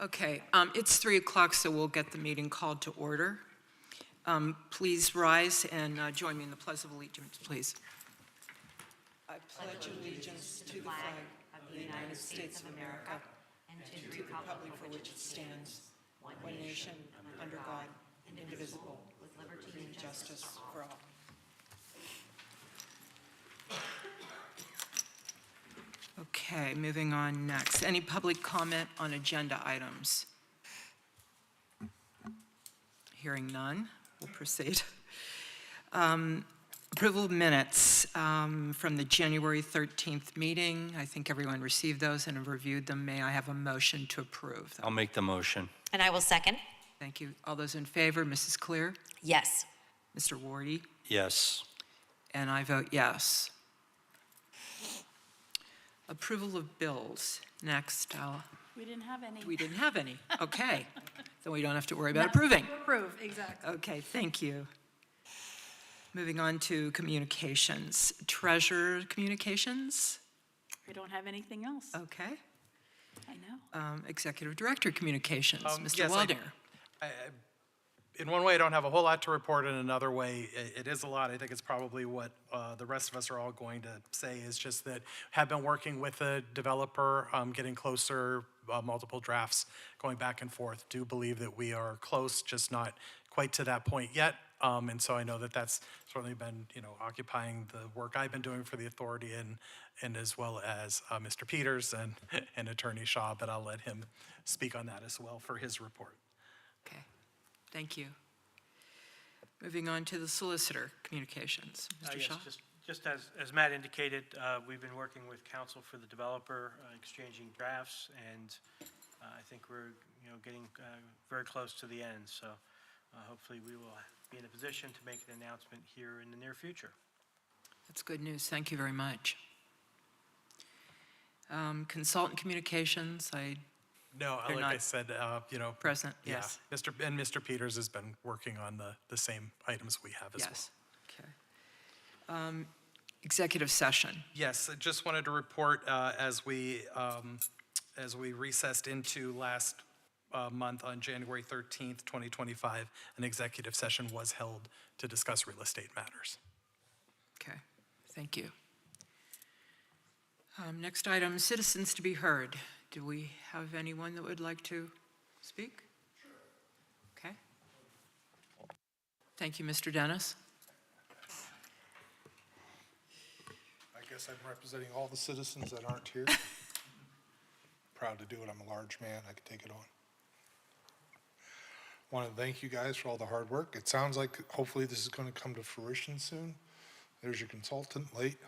Okay, it's 3 o'clock, so we'll get the meeting called to order. Please rise and join me in the Pledge of Allegiance, please. I pledge allegiance to the flag of the United States of America and to the republic for which it stands, one nation, under God, indivisible, with liberty and justice for all. Okay, moving on next. Any public comment on agenda items? Hearing none, we'll proceed. Approval of minutes from the January 13th meeting. I think everyone received those and have reviewed them. May I have a motion to approve them? I'll make the motion. And I will second. Thank you. All those in favor, Mrs. Clear? Yes. Mr. Wardy? Yes. And I vote yes. Approval of bills. Next, We didn't have any. we didn't have any. Okay. Then we don't have to worry about approving. Approve, exactly. Okay, thank you. Moving on to communications. Treasurer communications? We don't have anything else. Okay. I know. Executive Director communications, Mr. Yes, Waldinger. In one way, I don't have a whole lot to report. In another way, it is a lot. I think it's probably what the rest of us are all going to say is just that have been working with the developer, getting closer, multiple drafts going back and forth. Do believe that we are close, just not quite to that point yet. And so I know that that's certainly been, occupying the work I've been doing for the authority and as well as Mr. Peters and Attorney Shaw, but I'll let him speak on that as well for his report. Okay, thank you. Moving on to the solicitor communications, Mr. Shaw. Yes, just as Matt indicated, we've been working with counsel for the developer, exchanging drafts, and I think we're getting very close to the end. So hopefully we will be in a position to make an announcement here in the near future. That's good news. Thank you very much. Consultant communications, No, They're like not I said, present, yeah, yes. Mr. Peters has been working on the same items we have as well. Yes, okay. Executive session. Yes, I just wanted to report as we recessed into last month on January 13th, 2025, an executive session was held to discuss real estate matters. Okay, thank you. Next item, citizens to be heard. Do we have anyone that would like to speak? Sure. Okay. Thank you, Mr. Dennis. I guess I'm representing all the citizens that aren't here. Proud to do it. I'm a large man. I can take it on. Want to thank you guys for all the hard work. It sounds like hopefully this is going to come to fruition soon. There's your consultant late.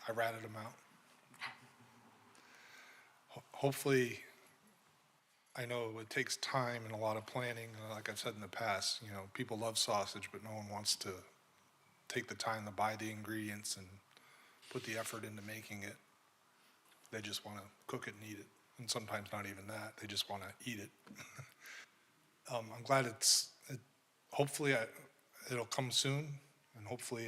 I ratted him out. Hopefully, I know it takes time and a lot of planning. Like I've said in the past, people love sausage, but no one wants to take the time to buy the ingredients and put the effort into making it. They just want to cook it and eat it. And sometimes not even that, they just want to eat it. I'm glad hopefully it'll come soon, and hopefully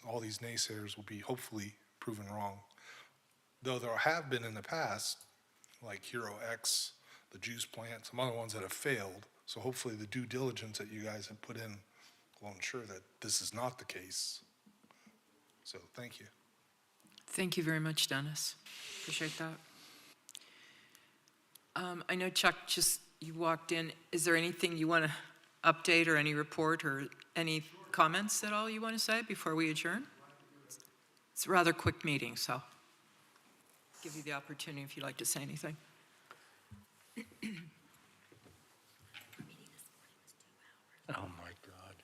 all these naysayers will be hopefully proven wrong. Though there have been in the past, like Hero X, the juice plant, some other ones that have failed. So hopefully the due diligence that you guys have put in will ensure that this is not the case. So thank you. Thank you very much, Dennis. Appreciate that. I know Chuck, you walked in. Is there anything you want to update or any report or any comments at all you want to say before we adjourn? It's a rather quick meeting, so give you the opportunity if you'd like to say anything. Oh, my God.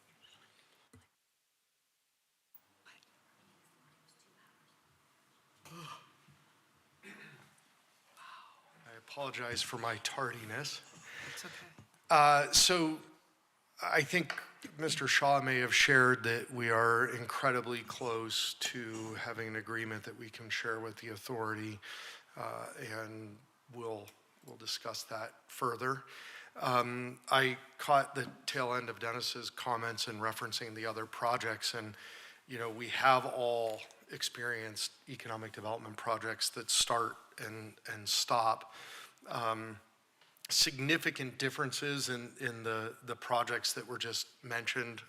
I apologize for my tardiness. It's okay. So I think Mr. Shaw may have shared that we are incredibly close to having an agreement that we can share with the authority, and we'll discuss that further. I caught the tail end of Dennis's comments in referencing the other projects, and we have all experienced economic development projects that start and stop. significant differences in the projects that were just mentioned.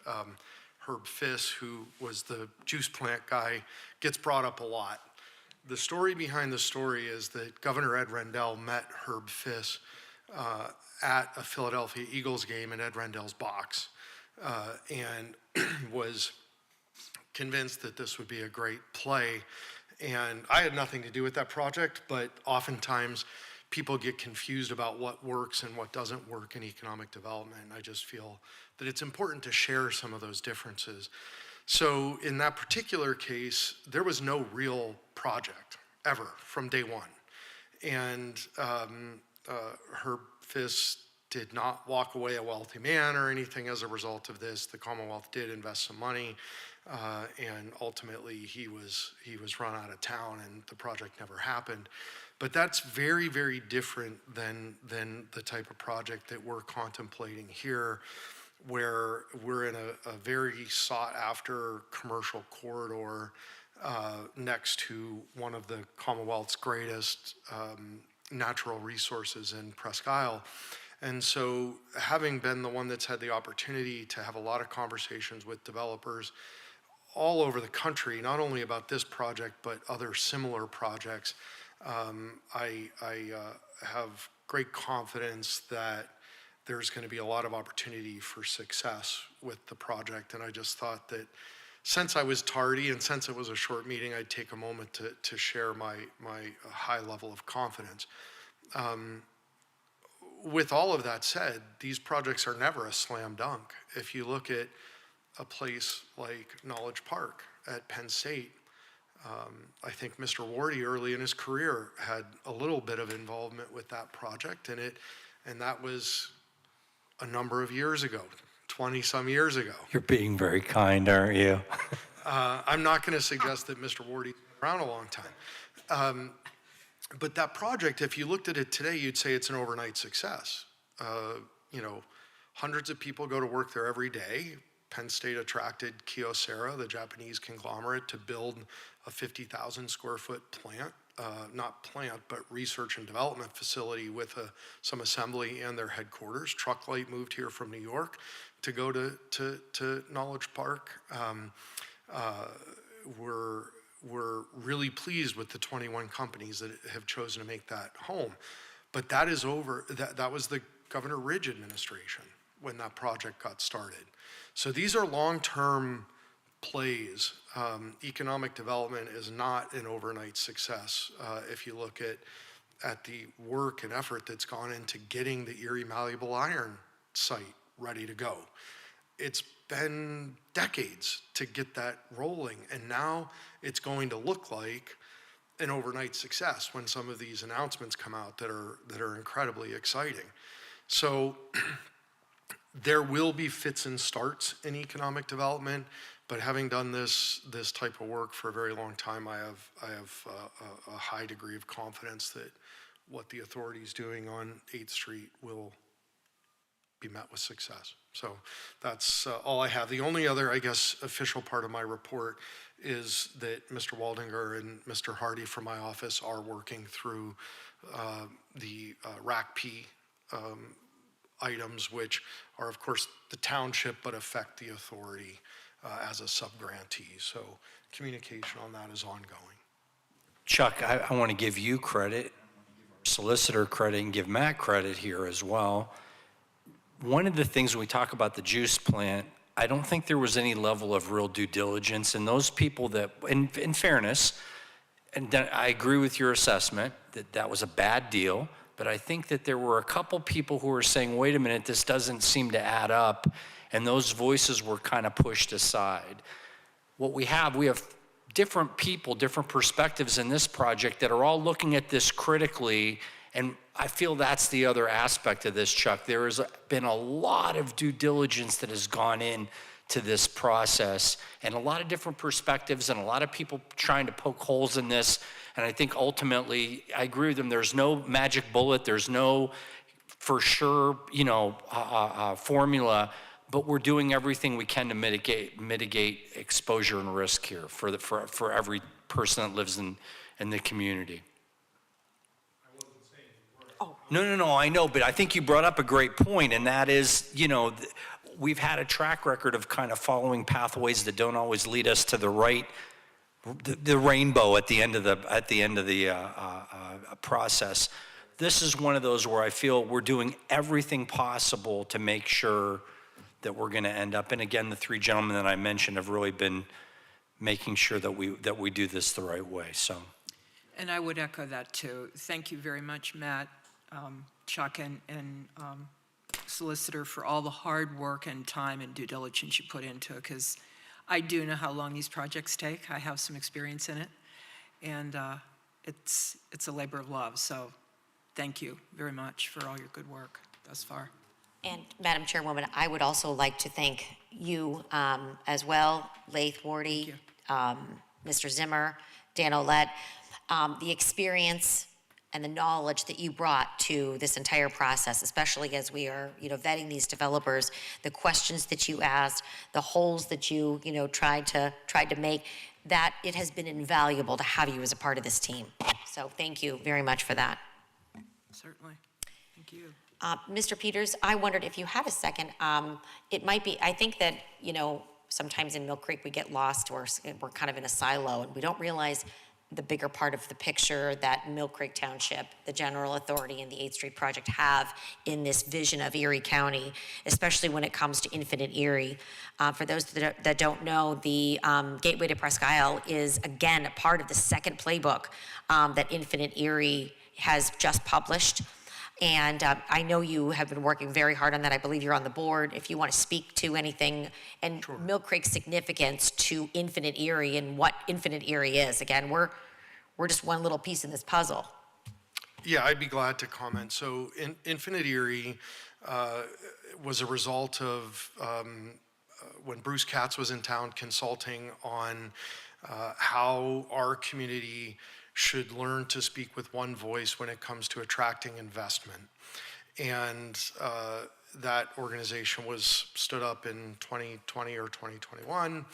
Herb Fiss, who was the juice plant guy, gets brought up a lot. The story behind the story is that Governor Ed Rendell met Herb Fiss at a Philadelphia Eagles game in Ed Rendell's box and was convinced that this would be a great play. And I had nothing to do with that project, but oftentimes people get confused about what works and what doesn't work in economic development. And I just feel that it's important to share some of those differences. So in that particular case, there was no real project ever from day one. And Herb Fiss did not walk away a wealthy man or anything as a result of this. The Commonwealth did invest some money, and ultimately he was run out of town and the project never happened. But that's very, very different than the type of project that we're contemplating here, where we're in a very sought after commercial corridor next to one of the Commonwealth's greatest natural resources in Presque Isle. And so having been the one that's had the opportunity to have a lot of conversations with developers all over the country, not only about this project, but other similar projects, I have great confidence that there's going to be a lot of opportunity for success with the project. And I just thought that since I was tardy and since it was a short meeting, I'd take a moment to share my high level of confidence. With all of that said, these projects are never a slam dunk. If you look at a place like Knowledge Park at Penn State, I think Mr. Wardy early in his career had a little bit of involvement with that project, and that was a number of years ago, 20-some years ago. You're being very kind, aren't you? I'm not going to suggest that Mr. Wardy's been around a long time. But that project, if you looked at it today, you'd say it's an overnight success. Hundreds of people go to work there every day. Penn State attracted Kyocera, the Japanese conglomerate, to build a 50,000 square foot plant, but research and development facility with some assembly and their headquarters. Trucklight moved here from New York to go to Knowledge Park. We're really pleased with the 21 companies that have chosen to make that home. But that is over, that was the Governor Ridge administration when that project got started. So these are long-term plays. Economic development is not an overnight success. If you look at the work and effort that's gone into getting the Erie Malleable Iron site ready to go, it's been decades to get that rolling, and now it's going to look like an overnight success when some of these announcements come out that are incredibly exciting. So there will be fits and starts in economic development, but having done this type of work for a very long time, I have a high degree of confidence that what the authority is doing on 8th Street will be met with success. So that's all I have. The only other, I guess, official part of my report is that Mr. Waldinger and Mr. Hardy from my office are working through the RACP items, which are, of course, the township, but affect the authority as a sub-grantee. So communication on that is ongoing. Chuck, I want to give you credit, solicitor credit, and give Matt credit here as well. One of the things when we talk about the juice plant, I don't think there was any level of real due diligence, and those people that, in fairness, and I agree with your assessment that that was a bad deal, but I think that there were a couple people who were saying, wait a minute, this doesn't seem to add up, and those voices were kind of pushed aside. What we have different people, different perspectives in this project that are all looking at this critically, and I feel that's the other aspect of this, Chuck. There has been a lot of due diligence that has gone into this process, and a lot of different perspectives, and a lot of people trying to poke holes in this. And I think ultimately, I agree with them. There's no magic bullet. There's no for sure, formula. But we're doing everything we can to mitigate exposure and risk here for every person that lives in the community. No, I know, but I think you brought up a great point, and that is, we've had a track record of kind of following pathways that don't always lead us to the right, the rainbow at the end of the process. This is one of those where I feel we're doing everything possible to make sure that we're going to end up. And again, the three gentlemen that I mentioned have really been making sure that we do this the right way. So. And I would echo that too. Thank you very much, Matt, Chuck, and Solicitor, for all the hard work and time and due diligence you put into it, because I do know how long these projects take. I have some experience in it, and it's a labor of love. So thank you very much for all your good work thus far. And Madam Chairwoman, I would also like to thank you as well, Laith Wardy, Mr. Zimmer, Dan Olet, the experience and the knowledge that you brought to this entire process, especially as we are, vetting these developers, the questions that you asked, the holes that you, tried to make, that it has been invaluable to have you as a part of this team. So thank you very much for that. Certainly. Thank you. Mr. Peters, I wondered if you had a second. It might be, I think that, sometimes in Millcreek we get lost, or we're kind of in a silo, and we don't realize the bigger part of the picture that Millcreek Township, the General Authority, and the 8th Street Project have in this vision of Erie County, especially when it comes to Infinite Erie. For those that don't know, the Gateway to Presque Isle is, again, a part of the second playbook that Infinite Erie has just published. And I know you have been working very hard on that. I believe you're on the board. If you want to speak to anything, and sure, Millcreek's significance to Infinite Erie and what Infinite Erie is. Again, we're just one little piece in this puzzle. Yeah, I'd be glad to comment. So Infinite Erie was a result of when Bruce Katz was in town consulting on how our community should learn to speak with one voice when it comes to attracting investment. And that organization was stood up in 2020 or 2021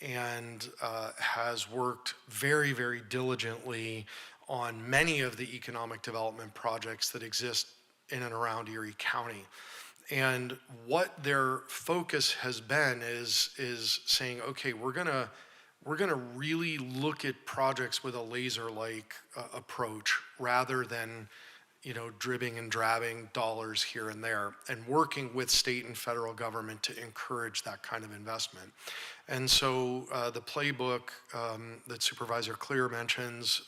and has worked very, very diligently on many of the economic development projects that exist in and around Erie County. And what their focus has been is saying, okay, we're gonna really look at projects with a laser-like approach rather than, dribbing and drabbing dollars here and there, and working with state and federal government to encourage that kind of investment. And so the playbook that Supervisor Clear mentions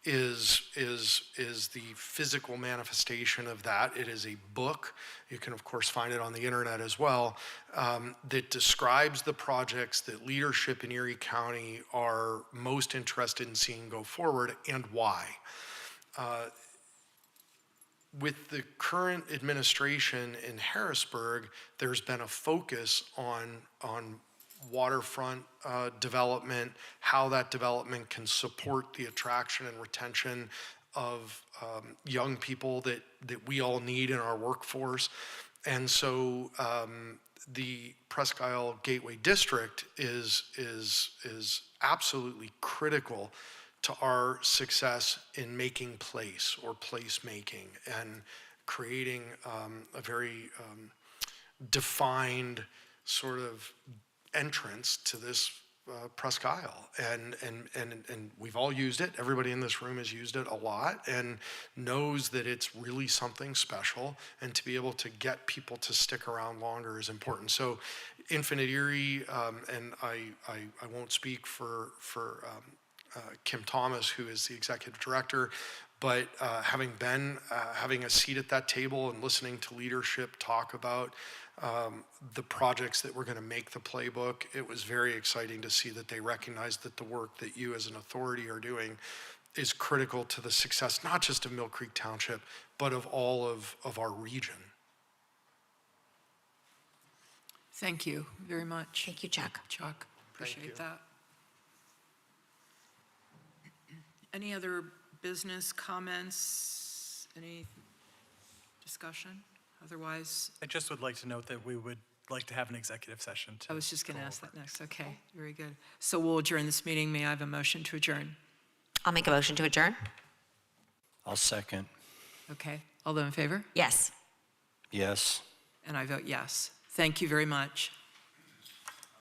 is the physical manifestation of that. It is a book. You can, of course, find it on the internet as well, that describes the projects that leadership in Erie County are most interested in seeing go forward and why. With the current administration in Harrisburg, there's been a focus on waterfront development, how that development can support the attraction and retention of young people that we all need in our workforce. And so the Presque Isle Gateway District is absolutely critical to our success in making place or place making and creating a very defined sort of entrance to this Presque Isle. And we've all used it. Everybody in this room has used it a lot and knows that it's really something special, and to be able to get people to stick around longer is important. So Infinite Erie, and I won't speak for Kim Thomas, who is the executive director, but having a seat at that table and listening to leadership talk about the projects that were going to make the playbook, it was very exciting to see that they recognized that the work that you as an authority are doing is critical to the success, not just of Millcreek Township, but of all of our region. Thank you very much. Thank you, Chuck. Chuck, appreciate you. that. Any other business comments? Any discussion? Otherwise, I just would like to note that we would like to have an executive session. I was just going to ask that next. Okay, very good. So we'll adjourn this meeting. May I have a motion to adjourn? I'll make a motion to adjourn. I'll second. Okay, all those in favor? Yes. Yes. And I vote yes. Thank you very much.